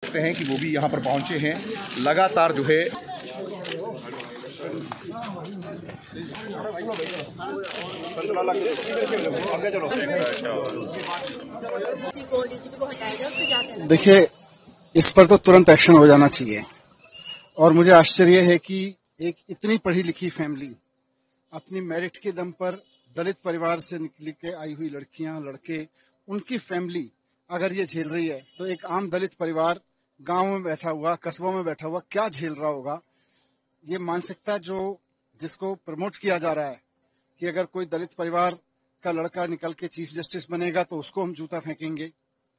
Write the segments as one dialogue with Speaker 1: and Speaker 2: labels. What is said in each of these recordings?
Speaker 1: सकते हैं कि वो भी यहाँ पर पहुँचे हैं। लगातार जो है
Speaker 2: देखिए, इस पर तो तुरंत एक्शन हो जाना चाहिए। और मुझे आश्चर्य है कि एक इतनी पढ़ी लिखी फैमिली अपनी मेरिट के दम पर दलित परिवार से निकल के आई हुई लड़कियां, लड़के, उनकी फैमिली अगर ये झेल रही है तो एक आम दलित परिवार गांव में बैठा हुआ, कस्बों में बैठा हुआ क्या झेल रहा होगा। ये मानसिकता जिसको प्रमोट किया जा रहा है कि अगर कोई दलित परिवार का लड़का निकल के चीफ जस्टिस बनेगा तो उसको हम जूता फेंकेंगे,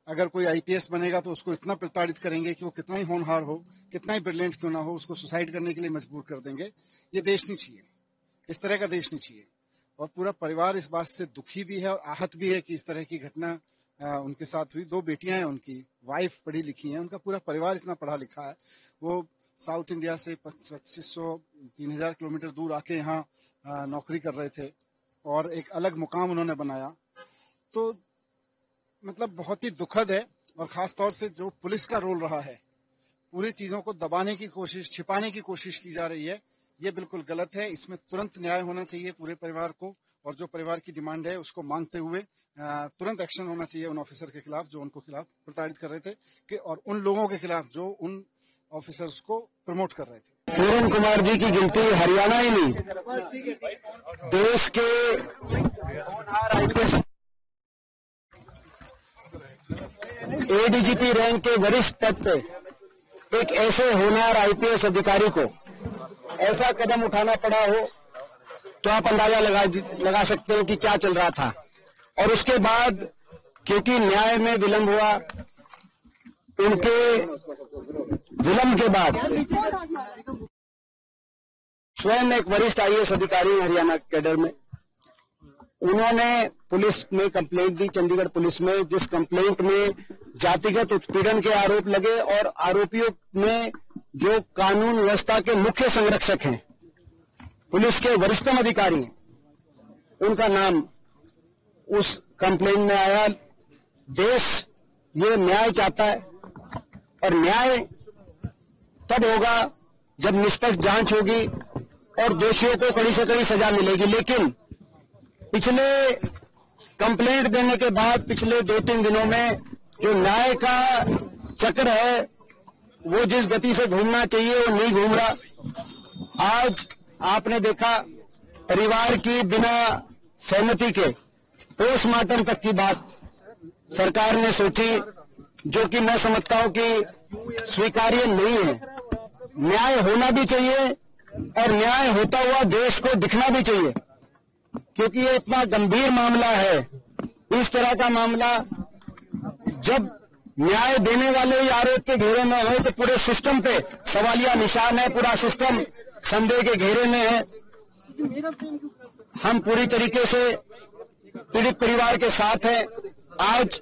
Speaker 2: अगर कोई आईपीएस बनेगा तो उसको इतना प्रताड़ित करेंगे कि वो कितना ही होनहार हो, कितना ही ब्रिलियंट क्यों ना हो, उसको सुसाइड करने के लिए मजबूर कर देंगे। ये देश नहीं चाहिए, इस तरह का देश नहीं चाहिए। और पूरा परिवार इस बात से दुखी भी है और आहत भी है कि इस तरह की घटना उनके साथ हुई। 2 बेटियां हैं, उनकी वाइफ पढ़ी लिखी हैं, उनका पूरा परिवार इतना पढ़ा लिखा है। वो साउथ इंडिया से 2500-3000 किलोमीटर दूर आके यहाँ नौकरी कर रहे थे और एक अलग मुकाम उन्होंने बनाया। तो मतलब बहुत ही दुखद है। और खास तौर से जो पुलिस का रोल रहा है, पूरी चीजों को दबाने की कोशिश, छिपाने की कोशिश की जा रही है, ये बिल्कुल गलत है। इसमें तुरंत न्याय होना चाहिए पूरे परिवार को, और जो परिवार की डिमांड है उसको मांगते हुए तुरंत एक्शन होना चाहिए उन ऑफिसर के खिलाफ जो उनको खिलाफ प्रताड़ित कर रहे थे और उन लोगों के खिलाफ जो उन ऑफिसर्स को प्रमोट कर रहे थे।
Speaker 3: पूरन कुमार जी की गिनती हरियाणा ही नहीं, देश के एडीजीपी रैंक के वरिष्ठ पद पे एक ऐसे होनहार आईपीएस अधिकारी को ऐसा कदम उठाना पड़ा हो तो आप अंदाजा लगा सकते हैं कि क्या चल रहा था। और उसके बाद क्योंकि न्याय में विलंब हुआ, उनके विलंब के बाद स्वयं एक वरिष्ठ आईएएस अधिकारी हरियाणा कैडर में, उन्होंने पुलिस में कंप्लेंट दी, चंडीगढ़ पुलिस में, जिस कंप्लेंट में जातिगत उत्पीड़न के आरोप लगे और आरोपियों में जो कानून व्यवस्था के मुख्य संरक्षक हैं, पुलिस के वरिष्ठतम अधिकारी हैं, उनका नाम उस कंप्लेंट में आया। देश ये न्याय चाहता है और न्याय तब होगा जब निष्पक्ष जांच होगी और दोषियों को कड़ी से कड़ी सजा मिलेगी। लेकिन पिछले कंप्लेंट देने के बाद पिछले 2-3 दिनों में जो न्याय का चक्र है वो जिस गति से घूमना चाहिए वो नहीं घूम रहा। आज आपने देखा परिवार की बिना सहमति के पोस्टमार्टम तक की बात सरकार ने सोची, जो कि मैं समझता हूं कि स्वीकार्य नहीं है। न्याय होना भी चाहिए और न्याय होता हुआ देश को दिखना भी चाहिए, क्योंकि ये इतना गंभीर मामला है। इस तरह का मामला जब न्याय देने वाले ही आरोप के घेरे में हो तो पूरे सिस्टम पे सवालिया निशान है, पूरा सिस्टम संदेह के घेरे में है। हम पूरी तरीके से पीड़ित परिवार के साथ हैं। आज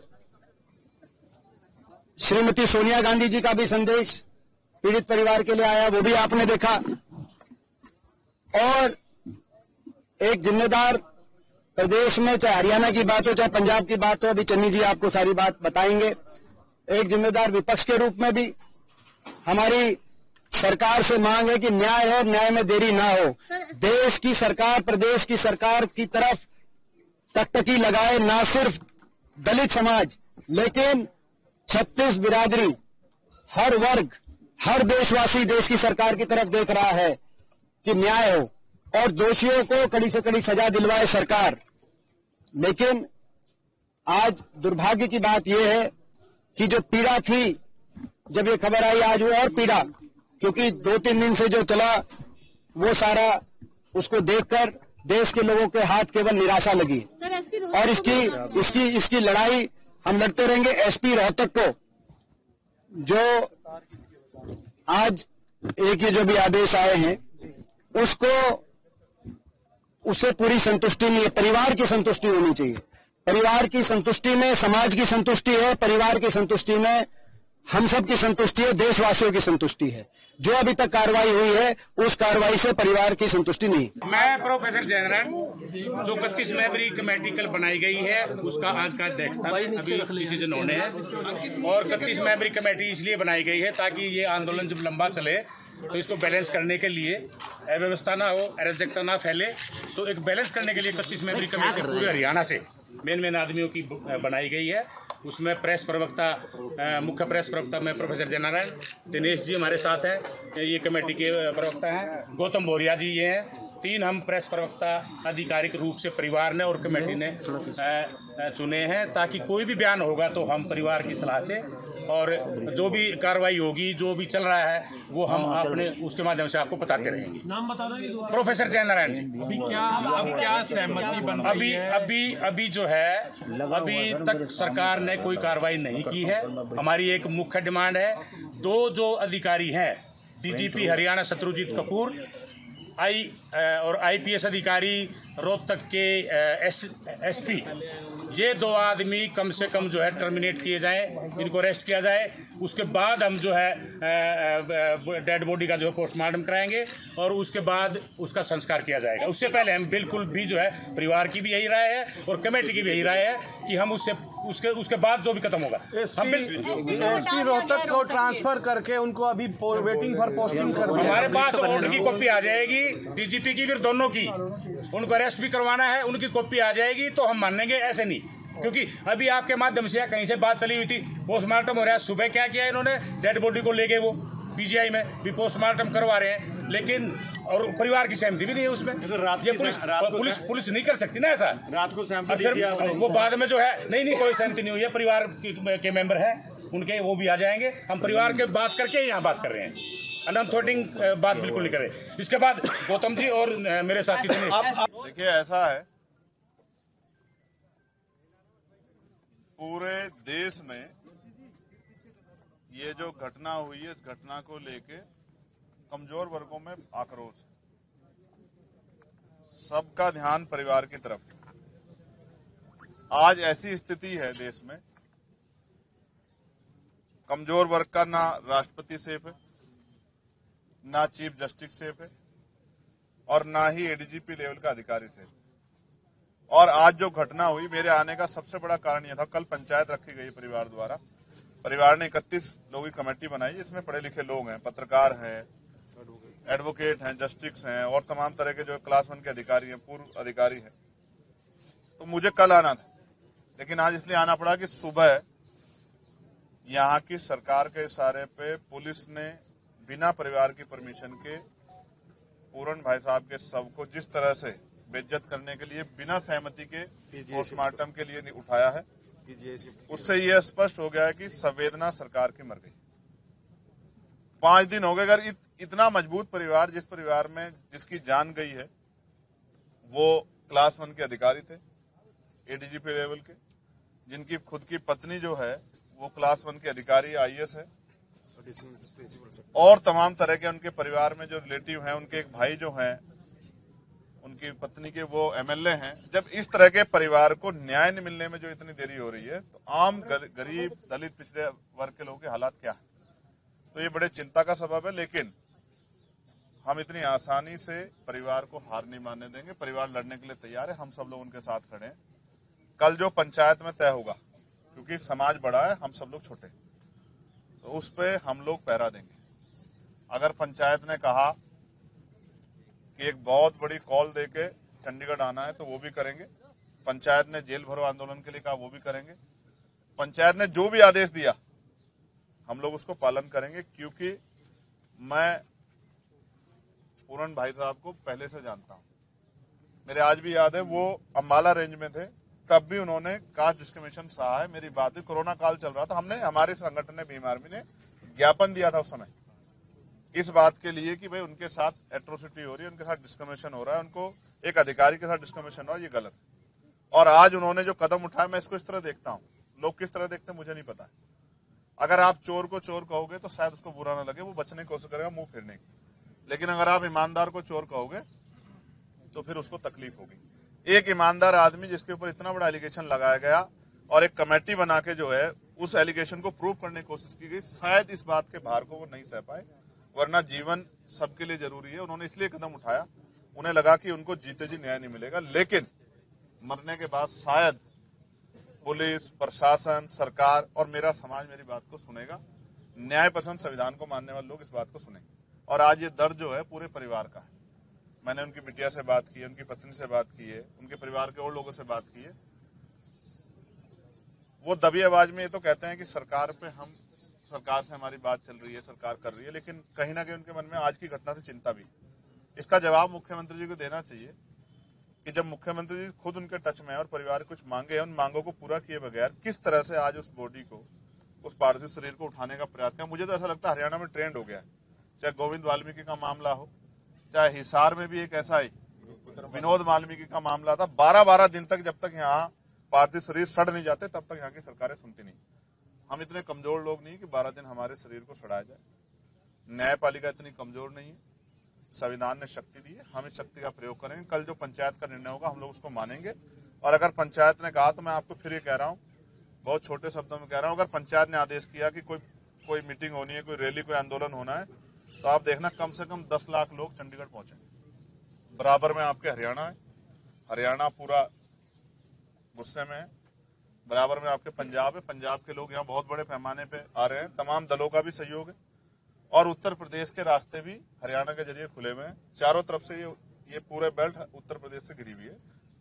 Speaker 3: श्रीमती सोनिया गांधी जी का भी संदेश पीड़ित परिवार के लिए आया, वो भी आपने देखा। और एक जिम्मेदार प्रदेश में, चाहे हरियाणा की बात हो चाहे पंजाब की बात हो, अभी चन्नी जी आपको सारी बात बताएंगे, एक जिम्मेदार विपक्ष के रूप में भी हमारी सरकार से मांग है कि न्याय हो, न्याय में देरी ना हो। देश की सरकार, प्रदेश की सरकार की तरफ टकटकी लगाए ना सिर्फ दलित समाज, लेकिन 36 बिरादरी, हर वर्ग, हर देशवासी देश की सरकार की तरफ देख रहा है कि न्याय हो और दोषियों को कड़ी से कड़ी सजा दिलवाए सरकार। लेकिन आज दुर्भाग्य की बात यह है कि जो पीड़ा थी जब ये खबर आई, आज वो और पीड़ा, क्योंकि 2-3 दिन से जो चला वो सारा उसको देखकर देश के लोगों के हाथ केवल निराशा लगी। और इसकी लड़ाई हम लड़ते रहेंगे। एसपी रोहतक को जो आज एक ही जो भी आदेश आए हैं उससे पूरी संतुष्टि नहीं है, परिवार की संतुष्टि होनी चाहिए। परिवार की संतुष्टि में समाज की संतुष्टि है, परिवार की संतुष्टि में हम सब की संतुष्टि है, देशवासियों की संतुष्टि है। जो अभी तक कार्रवाई हुई है उस कार्रवाई से परिवार की संतुष्टि नहीं।
Speaker 4: मैं प्रोफेसर जयनारायण, जो 31 मेंबरी कमेटी कल बनाई गई है उसका आज का अध्यक्ष था, अभी डिसीजन होने हैं। और 31 मेंबरी कमेटी इसलिए बनाई गई है ताकि ये आंदोलन जब लंबा चले तो इसको बैलेंस करने के लिए, अव्यवस्था ना हो, अराजकता ना फैले, तो एक बैलेंस करने के लिए 31 मेंबरी कमेटी पूरे हरियाणा से मेन आदमियों की बनाई गई है। उसमें प्रेस प्रवक्ता, मुख्य प्रेस प्रवक्ता में प्रोफेसर जयनारायण, दिनेश जी हमारे साथ हैं, ये कमेटी के प्रवक्ता हैं, गौतम भोरिया जी ये हैं। 3 हम प्रेस प्रवक्ता आधिकारिक रूप से परिवार ने और कमेटी ने चुने हैं, ताकि कोई भी बयान होगा तो हम परिवार की सलाह से, और जो भी कार्रवाई होगी, जो भी चल रहा है वो हम अपने उसके माध्यम से आपको बताते रहेंगे।
Speaker 5: नाम बता देंगे।
Speaker 4: प्रोफेसर जयनारायण जी।
Speaker 5: अभी क्या सहमति बन रही है?
Speaker 4: अभी जो है, अभी तक सरकार ने कोई कार्रवाई नहीं की है। हमारी एक मुख्य डिमांड है, 2 जो अधिकारी हैं, डीजीपी हरियाणा शत्रुजीत कपूर और IPS अधिकारी रोहतक के SP, ये 2 आदमी कम से कम जो है टर्मिनेट किए जाएं, इनको अरेस्ट किया जाए। उसके बाद हम जो है डेड बॉडी का जो है पोस्टमार्टम कराएंगे और उसके बाद उसका संस्कार किया जाएगा। उससे पहले हम बिल्कुल भी जो है, परिवार की भी यही राय है और कमेटी की भी यही राय है कि हम उसके बाद जो भी खत्म होगा, हम
Speaker 5: SP रोहतक को ट्रांसफर करके उनको अभी वेटिंग फॉर पोस्टिंग कर,
Speaker 4: हमारे पास ऑर्डर की कॉपी आ जाएगी, DGP की भी, दोनों की, उनको अरेस्ट भी करवाना है, उनकी कॉपी आ जाएगी तो हम मानेंगे, ऐसे नहीं। क्योंकि अभी आपके माध्यम से या कहीं से बात चली हुई थी, पोस्टमार्टम हो रहा है। सुबह क्या किया इन्होंने, डेड बॉडी को ले गए वो PGI में, भी पोस्टमार्टम करवा रहे हैं, लेकिन और परिवार की सहमति भी नहीं है उसमें। ये पुलिस नहीं कर सकती ना ऐसा।
Speaker 1: रात को सहमति
Speaker 4: वो बाद में जो है, नहीं कोई सहमति नहीं हुई है, परिवार के मेंबर हैं उनके, वो भी आ जाएंगे। हम परिवार के बात करके यहाँ बात कर रहे हैं, अनथोटिंग बात बिल्कुल नहीं कर रहे। इसके बाद गौतम जी और मेरे साथी
Speaker 6: देखिए, ऐसा है, पूरे देश में ये जो घटना हुई है, इस घटना को लेके कमजोर वर्गों में आक्रोश है। सबका ध्यान परिवार की तरफ। आज ऐसी स्थिति है देश में, कमजोर वर्ग का ना राष्ट्रपति सेफ है, ना चीफ जस्टिस सेफ है, और ना ही ADGP लेवल का अधिकारी सेफ। और आज जो घटना हुई, मेरे आने का सबसे बड़ा कारण यह था, कल पंचायत रखी गई परिवार द्वारा। परिवार ने 31 लोगों की कमेटी बनाई, जिसमें पढ़े लिखे लोग हैं, पत्रकार हैं, एडवोकेट हैं, जस्टिस हैं, और तमाम तरह के जो क्लास 1 के अधिकारी हैं, पूर्व अधिकारी हैं। तो मुझे कल आना था, लेकिन आज इसलिए आना पड़ा कि सुबह यहाँ की सरकार के इशारे पे पुलिस ने बिना परिवार की परमिशन के पूरन भाई साहब के शव को जिस तरह से बेइज्जत करने के लिए, बिना सहमति के पोस्टमार्टम के लिए उठाया है, उससे यह स्पष्ट हो गया है कि संवेदना सरकार की मर गई। 5 दिन हो गए। अगर इतना मजबूत परिवार, जिस परिवार में जिसकी जान गई है, वो क्लास 1 के अधिकारी थे, ADGP लेवल के, जिनकी खुद की पत्नी जो है वो क्लास 1 के अधिकारी IAS है, और तमाम तरह के उनके परिवार में जो रिलेटिव हैं, उनके एक भाई जो हैं, उनकी पत्नी के वो MLA हैं। जब इस तरह के परिवार को न्याय न मिलने में जो इतनी देरी हो रही है, तो आम गरीब, दलित, पिछड़े वर्ग के लोगों के हालात क्या है? तो ये बड़े चिंता का सबब है। लेकिन हम इतनी आसानी से परिवार को हार नहीं मानने देंगे। परिवार लड़ने के लिए तैयार है, हम सब लोग उनके साथ खड़े हैं। कल जो पंचायत में तय होगा, क्योंकि समाज बड़ा है, हम सब लोग छोटे, तो उस पर हम लोग पहरा देंगे। अगर पंचायत ने कहा कि एक बहुत बड़ी कॉल देके चंडीगढ़ आना है, तो वो भी करेंगे। पंचायत ने जेल भरो आंदोलन के लिए कहा, वो भी करेंगे। पंचायत ने जो भी आदेश दिया, हम लोग उसको पालन करेंगे, क्योंकि मैं पूरन भाई साहब को पहले से जानता हूं। मेरे आज भी याद है, वो अम्बाला रेंज में थे, तब भी उन्होंने कास्ट डिस्क्रिमिनेशन सहा है। मेरी बात हुई, कोरोना काल चल रहा था, हमने, हमारे संगठन ने, भीम आर्मी ने ज्ञापन दिया था उस समय इस बात के लिए कि भाई उनके साथ एट्रोसिटी हो रही है, उनके साथ डिस्क्रिमिनेशन हो रहा है, उनको एक अधिकारी के साथ डिस्क्रिमिनेशन हो रहा है, ये गलत है। और आज उन्होंने जो कदम उठाया, मैं इसको इस तरह देखता हूं। लोग किस तरह देखते हैं मुझे नहीं पता है। अगर आप चोर को चोर कहोगे तो शायद उसको बुरा ना लगे, वो बचने की कोशिश करेगा मुंह फेरने की। लेकिन अगर आप ईमानदार को चोर कहोगे तो फिर उसको तकलीफ होगी। एक ईमानदार आदमी जिसके ऊपर इतना बड़ा एलिगेशन लगाया गया, और एक कमेटी बना के जो है उस एलिगेशन को प्रूव करने की कोशिश की गई। शायद इस बात के भार को वो नहीं सह पाए, वरना जीवन सबके लिए जरूरी है। उन्होंने इसलिए कदम उठाया, उन्हें लगा कि उनको जीते जी न्याय नहीं मिलेगा, लेकिन मरने के बाद शायद पुलिस, प्रशासन, सरकार और मेरा समाज मेरी बात को सुनेगा। न्याय पसंद, संविधान को मानने वाले लोग इस बात को सुनेंगे। और आज ये दर्द जो है पूरे परिवार का है। मैंने उनकी बिटिया से बात की है, उनकी पत्नी से बात की है, उनके परिवार के और लोगों से बात की है। वो दबी आवाज में ये तो कहते हैं कि सरकार से हमारी बात चल रही है, सरकार कर रही है, लेकिन कहीं ना कहीं उनके मन में आज की घटना से चिंता भी। इसका जवाब मुख्यमंत्री जी को देना चाहिए कि जब मुख्यमंत्री जी खुद उनके टच में है और परिवार कुछ मांगे हैं, उन मांगों को पूरा किए बगैर किस तरह से आज उस बॉडी को, उस पार्थिव शरीर को उठाने का प्रयास किया। मुझे तो ऐसा लगता है हरियाणा में ट्रेंड हो गया है। चाहे गोविंद वाल्मीकि का मामला हो, चाहे हिसार में भी एक ऐसा ही विनोद वाल्मीकि का मामला था। 12-12 दिन तक जब तक यहाँ पार्थिव शरीर सड़ नहीं जाते तब तक यहाँ की सरकारें सुनती नहीं। हम इतने कमजोर लोग नहीं कि 12 दिन हमारे शरीर को सड़ाया जाए। न्यायपालिका इतनी कमजोर नहीं है। संविधान ने शक्ति दी है, हम इस शक्ति का प्रयोग करेंगे। कल जो पंचायत का निर्णय होगा हम लोग उसको मानेंगे। और अगर पंचायत ने कहा, तो मैं आपको फिर ये कह रहा हूँ, बहुत छोटे शब्दों में कह रहा हूँ, अगर पंचायत ने आदेश किया कि कोई मीटिंग होनी है, कोई रैली, कोई आंदोलन होना है, तो आप देखना कम से कम 10 लाख लोग चंडीगढ़ पहुंचे। बराबर में आपके हरियाणा है, हरियाणा पूरा गुस्से में है। बराबर में आपके पंजाब है, पंजाब के लोग यहाँ बहुत बड़े पैमाने पे आ रहे हैं। तमाम दलों का भी सहयोग है। और उत्तर प्रदेश के रास्ते भी हरियाणा के जरिए खुले हुए हैं। चारों तरफ से ये पूरे बेल्ट उत्तर प्रदेश से घिरी हुई है,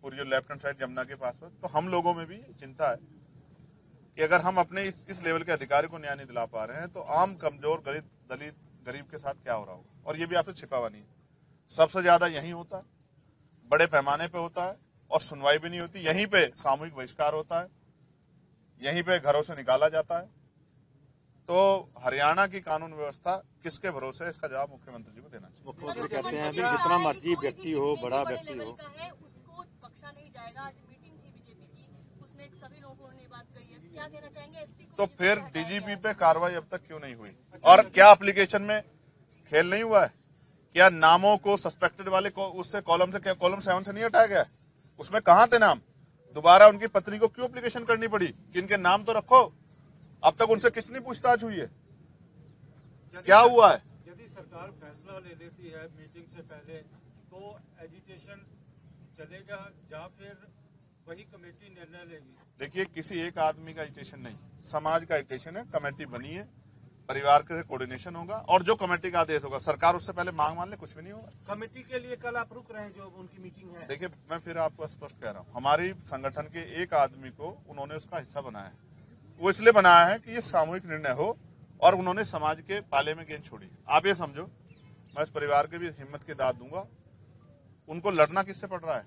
Speaker 6: पूरी जो लेफ्ट हैंड साइड यमुना के पास है। तो हम लोगों में भी चिंता है कि अगर हम अपने इस लेवल के अधिकारी को न्याय नहीं दिला पा रहे हैं, तो आम कमजोर दलित गरीब के साथ क्या हो रहा होगा। और ये भी आपसे छिपा हुआ नहीं है। सबसे ज्यादा यही होता है, बड़े पैमाने पे होता है, और सुनवाई भी नहीं होती। यहीं पे सामूहिक बहिष्कार होता है, यहीं पे घरों से निकाला जाता है। तो हरियाणा की कानून व्यवस्था किसके भरोसे है, इसका जवाब मुख्यमंत्री जी को देना चाहिए।
Speaker 7: मुख्यमंत्री कहते हैं कि जितना मर्जी व्यक्ति हो, बड़ा व्यक्ति हो,
Speaker 8: उसको बख्शा नहीं जाएगा। आज मीटिंग थी बीजेपी की, उसमें सभी लोगों ने बात कही है। क्या कहना चाहेंगे एसपी को?
Speaker 6: तो फिर डीजीपी पे कार्रवाई अब तक क्यों नहीं हुई? और क्या एप्लीकेशन में खेल नहीं हुआ है? क्या नामों को सस्पेक्टेड वाले को उससे कॉलम 7 से नहीं हटाया गया? उसमें कहां थे नाम? दोबारा उनकी पत्नी को क्यों एप्लीकेशन करनी पड़ी कि इनके नाम तो रखो? अब तक उनसे कितनी पूछताछ हुई है? क्या हुआ है?
Speaker 9: यदि सरकार फैसला ले लेती है मीटिंग से पहले, तो एजिटेशन चलेगा या फिर वही कमेटी निर्णय लेगी?
Speaker 6: देखिए, किसी एक आदमी का एजिटेशन नहीं, समाज का एजिटेशन है। कमेटी बनी है, परिवार के कोऑर्डिनेशन होगा, और जो कमेटी का आदेश होगा, सरकार उससे पहले मांग मान ले, कुछ भी नहीं होगा।
Speaker 5: कमेटी के लिए कल आप रुक रहे हैं, जो उनकी मीटिंग है?
Speaker 6: देखिए, मैं फिर आपको स्पष्ट कह रहा हूँ, हमारी संगठन के एक आदमी को उन्होंने उसका हिस्सा बनाया है। वो इसलिए बनाया है कि ये सामूहिक निर्णय हो, और उन्होंने समाज के पाले में गेंद छोड़ी। आप ये समझो, मैं इस परिवार के भी हिम्मत की दाद दूंगा। उनको लड़ना किससे पड़ रहा है?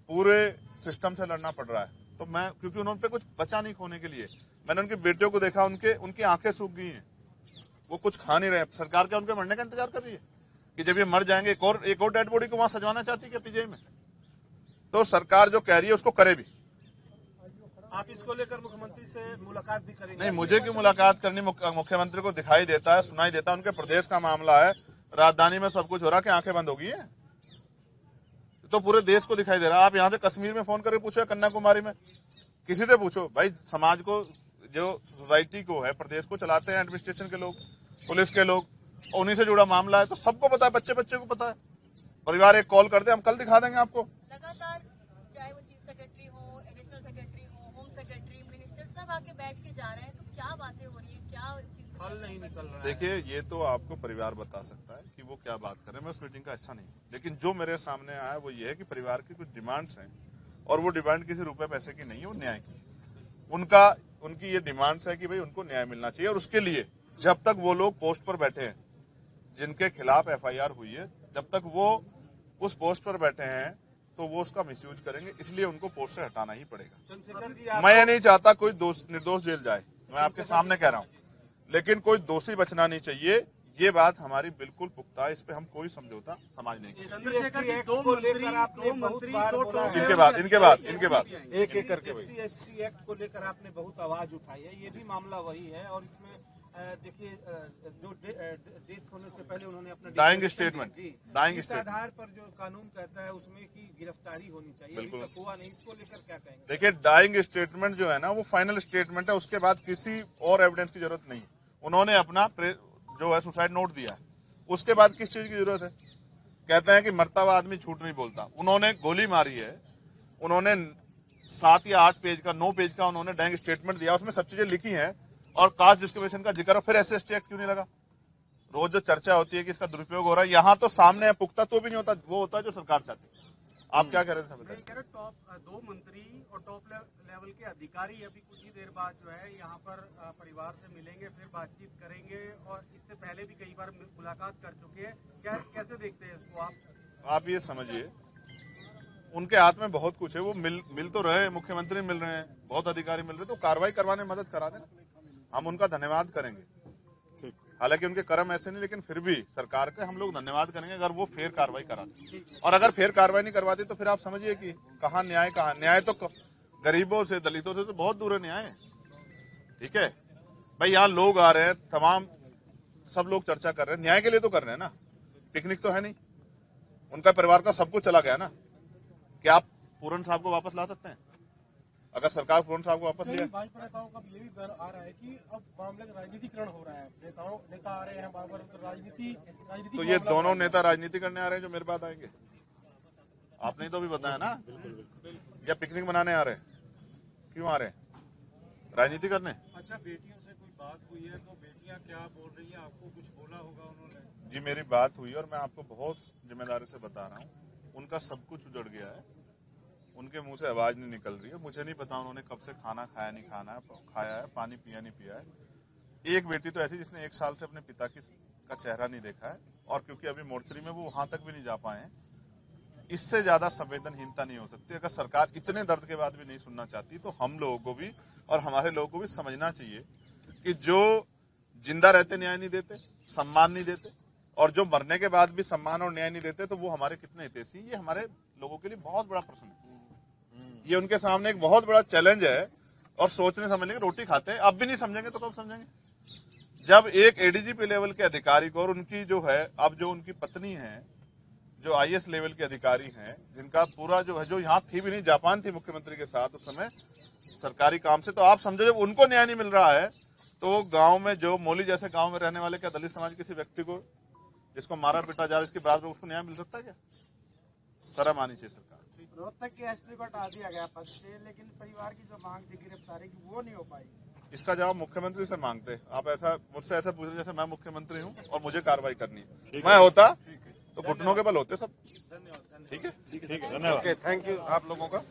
Speaker 6: पूरे सिस्टम से लड़ना पड़ रहा है। तो मैं, क्योंकि उन्होंने पे कुछ बचा नहीं खोने के लिए। मैंने उनकी बेटियों को देखा, उनकी आंखें सूख गई हैं, वो कुछ खा नहीं रहे। सरकार क्या उनके मरने का इंतजार कर रही है कि जब ये मर जाएंगे एक और डेड बॉडी को वहां सजवाना चाहती है क्या पीजीआई में? तो सरकार जो कह रही है उसको करे भी।
Speaker 5: आप इसको लेकर मुख्यमंत्री से मुलाकात भी करेंगे?
Speaker 6: नहीं, मुझे क्यों मुलाकात करनी? मुख्यमंत्री को दिखाई देता है, सुनाई देता है, उनके प्रदेश का मामला है, राजधानी में सब कुछ हो रहा है कि आंखें बंद हो गई है, तो पूरे देश को दिखाई दे रहा है। आप यहाँ से कश्मीर में फोन करके पूछो, कन्याकुमारी में, किसी से पूछो भाई। समाज को, जो सोसाइटी को है, प्रदेश को चलाते हैं एडमिनिस्ट्रेशन के लोग, पुलिस के लोग, उन्हीं से जुड़ा मामला है, तो सबको पता है, बच्चे को पता है। परिवार एक कॉल कर दे, हम कल दिखा देंगे आपको।
Speaker 8: लगातार चाहे वो चीफ सेक्रेटरी हो, एडिशनल सेक्रेटरी हो, होम सेक्रेटरी, मिनिस्टर, सब आके बैठ के जा रहे हैं, तो क्या बातें हो रही है? क्या इस चीज
Speaker 5: हल नहीं निकल रहा है?
Speaker 6: देखिए, ये तो आपको परिवार बता सकता है कि वो क्या बात कर रहे हैं। मैं उस मीटिंग का हिस्सा नहीं, लेकिन जो मेरे सामने आया वो ये है कि परिवार की कुछ डिमांड्स हैं, और वो डिमांड किसी रुपए पैसे की नहीं है, वो न्याय की। उनकी ये डिमांड्स है कि भाई उनको न्याय मिलना चाहिए, और उसके लिए जब तक वो लोग पोस्ट पर बैठे हैं, जिनके खिलाफ एफआईआर हुई है, जब तक वो उस पोस्ट पर बैठे हैं, तो वो उसका मिसयूज करेंगे। इसलिए उनको पोस्ट से हटाना ही पड़ेगा।
Speaker 5: चंद्रशेखर जी,
Speaker 6: मैं ये नहीं चाहता कोई निर्दोष जेल जाए, मैं आपके सामने कह रहा हूँ, लेकिन कोई दोषी बचना नहीं चाहिए। ये बात हमारी बिल्कुल पुख्ता है, इस पे हम कोई समझौता समाज नहीं करेंगे। इनके बाद
Speaker 5: एक करके SC/ST एक्ट को लेकर आपने बहुत आवाज उठाई है। ये भी मामला वही है, और इसमें
Speaker 9: देखिए जो डेथ होने से पहले उन्होंने अपना
Speaker 6: डाइंग स्टेटमेंट
Speaker 9: इस आधार पर जो कानून कहता है उसमें की गिरफ्तारी होनी चाहिए, अभी तक हुआ नहीं, इसको लेकर क्या कहेंगे?
Speaker 6: देखिए, डाइंग स्टेटमेंट जो है ना वो फाइनल स्टेटमेंट है, उसके बाद किसी और एविडेंस की जरूरत नहीं। उन्होंने अपना जो है सुसाइड नोट दिया है, उसके बाद किस चीज की जरूरत है? कहते हैं कि मरता हुआ आदमी झूठ नहीं बोलता। उन्होंने गोली मारी है, उन्होंने 7 या 8 पेज का 9 पेज का उन्होंने डाइंग स्टेटमेंट दिया, उसमें सब चीजें लिखी हैं और कास्ट डिस्क्रिमिनेशन का जिक्र, फिर SC/ST एक्ट क्यों नहीं लगा? रोज जो चर्चा होती है कि इसका दुरुपयोग हो रहा है, यहाँ तो सामने है, पुख्ता तो भी नहीं होता, वो होता है जो सरकार चाहती है। आप क्या कह रहे थे?
Speaker 10: मैं कह रहा टॉप 2 मंत्री और टॉप लेवल के अधिकारी अभी कुछ ही देर बाद जो है यहाँ पर परिवार से मिलेंगे, फिर बातचीत करेंगे और इससे पहले भी कई बार मुलाकात कर चुके हैं। क्या कैसे देखते हैं इसको आप?
Speaker 6: आप ये समझिए, उनके हाथ में बहुत कुछ है, वो मिल तो रहे, मुख्यमंत्री मिल रहे हैं, बहुत अधिकारी मिल रहे हैं, तो कार्रवाई करवाने में मदद करा देना, हम उनका धन्यवाद करेंगे। हालांकि उनके कर्म ऐसे नहीं, लेकिन फिर भी सरकार के हम लोग धन्यवाद करेंगे अगर वो फेयर कार्रवाई कराते। और अगर फेयर कार्रवाई नहीं करवाती तो फिर आप समझिए कि कहाँ न्याय तो गरीबों से, दलितों से तो बहुत दूर है न्याय। ठीक है भाई, यहाँ लोग आ रहे हैं, तमाम सब लोग चर्चा कर रहे हैं, न्याय के लिए तो कर रहे हैं ना, पिकनिक तो है नहीं। उनका परिवार का सब कुछ चला गया ना, क्या आप पूरन साहब को वापस ला सकते हैं? अगर सरकार पूरन साहब को वापस लिया,
Speaker 5: भाजपा नेताओं का ये भी डर आ रहा है कि अब मामले का राजनीतिकरण हो रहा है, नेता आ रहे हैं बार-बार, राजनीति
Speaker 6: तो ये दोनों नेता राजनीति करने आ रहे हैं जो मेरे पास आएंगे? आपने ही तो भी बताया ना, या पिकनिक मनाने आ रहे हैं? क्यों आ रहे हैं? राजनीति करने।
Speaker 9: अच्छा, बेटियों से कोई बात हुई है तो बेटियां क्या बोल रही है, आपको कुछ बोला होगा उन्होंने?
Speaker 6: जी, मेरी बात हुई और मैं आपको बहुत जिम्मेदारी से बता रहा हूँ, उनका सब कुछ उजड़ गया है, उनके मुंह से आवाज नहीं निकल रही है। मुझे नहीं पता उन्होंने कब से खाना खाया नहीं खाया है, पानी पिया नहीं पिया है। एक बेटी तो ऐसी जिसने 1 साल से अपने पिता का चेहरा नहीं देखा है, और क्योंकि अभी मोर्चरी में वो वहां तक भी नहीं जा पाए हैं, इससे ज्यादा संवेदनहीनता नहीं हो सकती। अगर सरकार इतने दर्द के बाद भी नहीं सुनना चाहती तो हम लोगों को भी और हमारे लोगों को भी समझना चाहिए कि जो जिंदा रहते न्याय नहीं देते, सम्मान नहीं देते, और जो मरने के बाद भी सम्मान और न्याय नहीं देते, तो वो हमारे कितने हितैषी। ये हमारे लोगों के लिए बहुत बड़ा प्रश्न है, ये उनके सामने एक बहुत बड़ा चैलेंज है। और सोचने समझने की रोटी खाते हैं, अब भी नहीं समझेंगे तो कब समझेंगे? जब एक ADGP लेवल के अधिकारी को और उनकी जो है, अब जो उनकी पत्नी है, जो IAS लेवल के अधिकारी हैं, जिनका पूरा जो है, जो यहाँ थी भी नहीं, जापान थी मुख्यमंत्री के साथ उस समय सरकारी काम से, तो आप समझो जब उनको न्याय नहीं मिल रहा है तो गांव में, जो मोली जैसे गांव में रहने वाले क्या दलित समाज किसी व्यक्ति को जिसको मारा पीटा जा रहा है, इसके बाद में उसको न्याय मिल सकता है क्या? शर्म आनी चाहिए सरकार।
Speaker 3: रोहतक के SP को हटा दिया गया पद से, लेकिन परिवार की जो मांग थी गिरफ्तारी की वो नहीं हो पाई।
Speaker 6: इसका जवाब मुख्यमंत्री से मांगते। आप ऐसा मुझसे ऐसा पूछ रहे जैसे मैं मुख्यमंत्री हूँ और मुझे कार्रवाई करनी है। मैं होता तो घुटनों के बल होते सब। ठीक है, धन्यवाद।
Speaker 1: थैंक यू आप लोगों का।